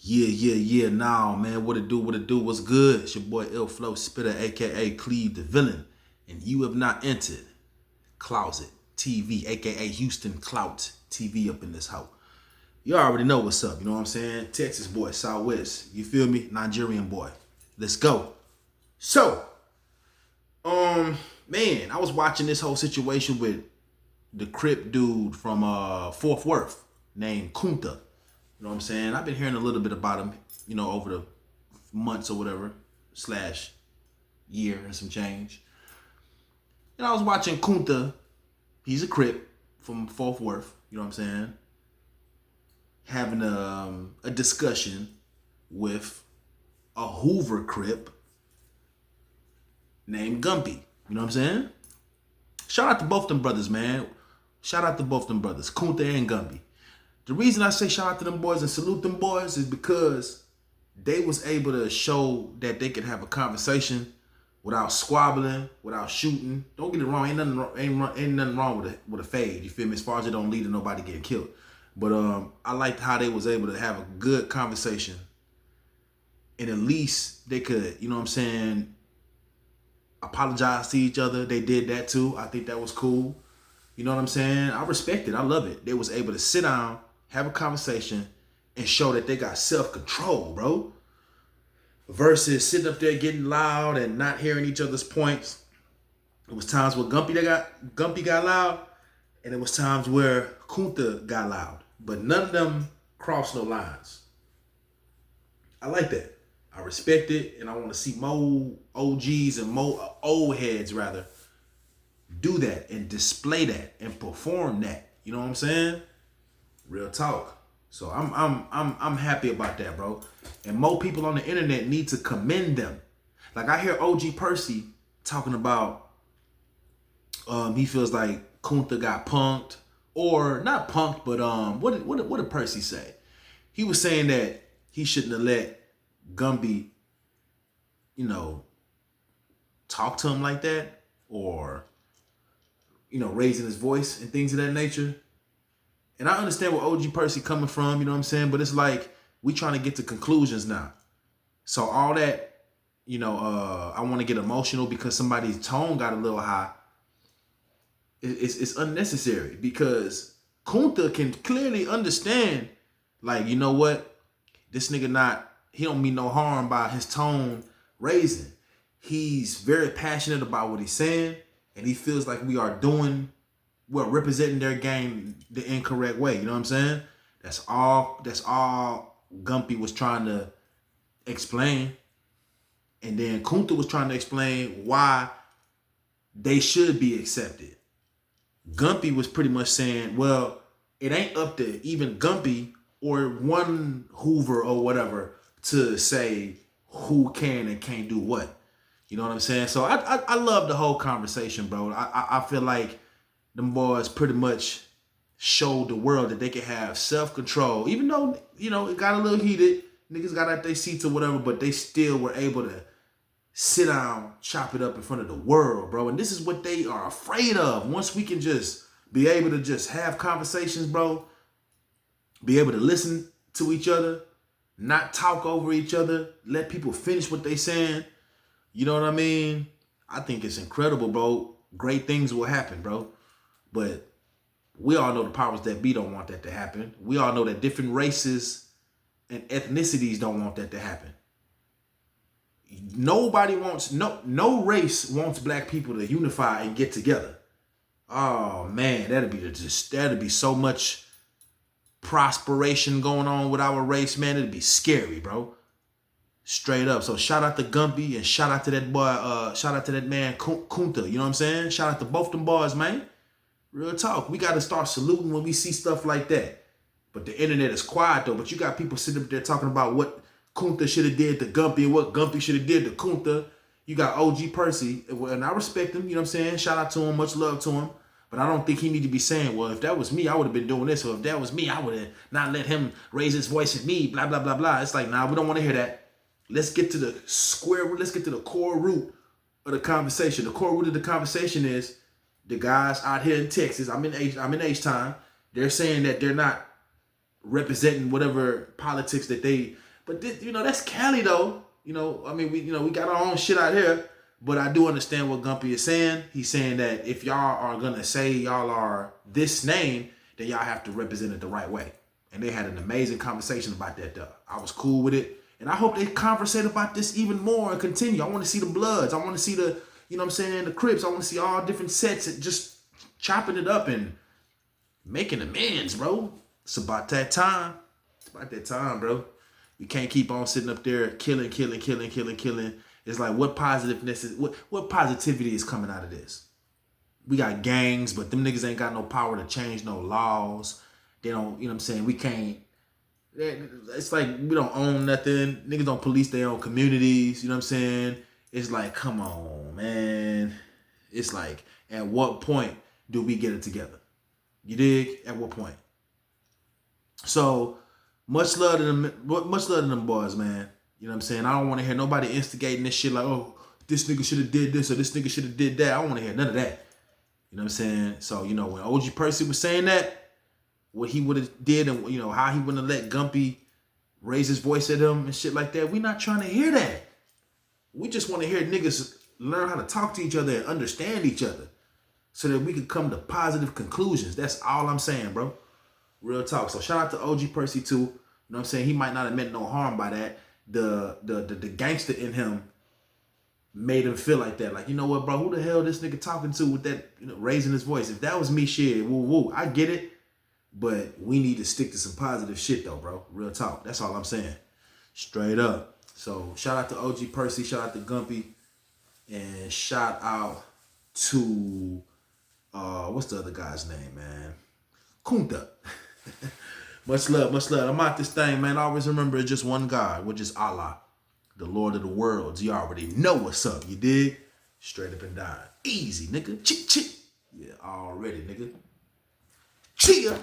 Nah, man, what it do, what's good? It's your boy Ill Flow Spitter, aka Cleve the Villain, and you have not entered Closet TV, aka Houston Clout TV up in this house. You already know what's up, you know what I'm saying? Texas boy, Southwest, you feel me? Nigerian boy. Let's go. So, man, I was watching this whole situation with the Crip dude from Fort Worth named Kunta. You know what I'm saying? I've been hearing a little bit about him, over the months or whatever, slash year and some change. And I was watching Kunta. He's a Crip from Fort Worth, you know what I'm saying? Having a discussion with a Hoover Crip named Gumby. You know what I'm saying? Shout out to both them brothers, man. Shout out to both them brothers, Kunta and Gumby. The reason I say shout out to them boys and salute them boys is because they was able to show that they could have a conversation without squabbling, without shooting. Don't get it wrong, ain't nothing wrong with a fade. You feel me? As far as it don't lead to nobody getting killed. But I liked how they was able to have a good conversation, and at least they could, you know what I'm saying, apologize to each other. They did that too. I think that was cool. You know what I'm saying? I respect it. I love it. They was able to sit down, have a conversation, and show that they got self-control, bro. Versus sitting up there getting loud and not hearing each other's points. It was times where Gumpy got loud, and it was times where Kunta got loud. But none of them crossed no lines. I like that. I respect it, and I want to see more OGs and more old heads rather do that and display that and perform that. You know what I'm saying? Real talk. So I'm happy about that, bro. And more people on the internet need to commend them. Like I hear OG Percy talking about he feels like Kunta got punked, or not punked, but what did Percy say? He was saying that he shouldn't have let Gumby, talk to him like that, or raising his voice and things of that nature. And I understand where OG Percy coming from, you know what I'm saying? But it's like we trying to get to conclusions now. So all that, I want to get emotional because somebody's tone got a little high. It's unnecessary because Kunta can clearly understand, like, you know what? This nigga he don't mean no harm by his tone raising. He's very passionate about what he's saying, and he feels like we're representing their game the incorrect way. You know what I'm saying? That's all Gumpy was trying to explain. And then Kunta was trying to explain why they should be accepted. Gumpy was pretty much saying, well, it ain't up to even Gumpy or one Hoover or whatever to say who can and can't do what. You know what I'm saying? So I love the whole conversation, bro. I feel like them boys pretty much showed the world that they can have self-control. Even though, it got a little heated. Niggas got out their seats or whatever, but they still were able to sit down, chop it up in front of the world, bro. And this is what they are afraid of. Once we can just be able to just have conversations, bro, be able to listen to each other, not talk over each other, let people finish what they saying. You know what I mean? I think it's incredible, bro. Great things will happen, bro. But we all know the powers that be don't want that to happen. We all know that different races and ethnicities don't want that to happen. Nobody wants, no race wants black people to unify and get together. Oh man, that'd be so much prosperation going on with our race, man. It'd be scary, bro. Straight up. So shout out to Gumpy and shout out to that boy, shout out to that man Kunta. You know what I'm saying? Shout out to both them boys, man. Real talk. We got to start saluting when we see stuff like that. But the internet is quiet though. But you got people sitting up there talking about what Kunta should have did to Gumpy and what Gumpy should have did to Kunta. You got OG Percy, and I respect him. You know what I'm saying? Shout out to him. Much love to him. But I don't think he need to be saying, well, if that was me, I would have been doing this. Or if that was me, I would have not let him raise his voice at me, blah, blah, blah, blah. It's like, nah, we don't want to hear that. Let's get to the let's get to the core root of the conversation. The core root of the conversation is the guys out here in Texas, I'm in H-Time, they're saying that they're not representing whatever politics that they But this, that's Cali though. I mean, we got our own shit out here. But I do understand what Gumpy is saying. He's saying that if y'all are gonna say y'all are this name, then y'all have to represent it the right way. And they had an amazing conversation about that though. I was cool with it. And I hope they conversate about this even more and continue. I want to see the Bloods. I want to see the, the Crips. I want to see all different sets and just chopping it up and making amends, bro. It's about that time. It's about that time, bro. We can't keep on sitting up there killing. It's like, what positiveness is, what positivity is coming out of this? We got gangs, but them niggas ain't got no power to change no laws. They don't, we can't, it's like we don't own nothing. Niggas don't police their own communities, It's like, come on, man. It's like, at what point do we get it together? You dig? At what point? So, much love to them boys, man. I don't want to hear nobody instigating this shit like, oh, this nigga should have did this or this nigga should have did that. I don't want to hear none of that. So, when OG Percy was saying that, what he would have did and, how he wouldn't have let Gumpy raise his voice at him and shit like that, we not trying to hear that. We just want to hear niggas learn how to talk to each other and understand each other so that we can come to positive conclusions. That's all I'm saying, bro. Real talk. So shout out to OG Percy too. He might not have meant no harm by that. The gangster in him made him feel like that. Like, you know what, bro? Who the hell this nigga talking to with that, raising his voice? If that was me, shit, woo, I get it. But we need to stick to some positive shit though, bro. Real talk. That's all I'm saying. Straight up. So shout out to OG Percy, shout out to Gumpy, and shout out to what's the other guy's name, man? Kunta. Much love, much love. I'm out this thing, man. Always remember it's just one God, which is Allah, the Lord of the worlds. You already know what's up, you dig? Straight up and down. Easy, nigga. Chick. Yeah, already, nigga. Cheer.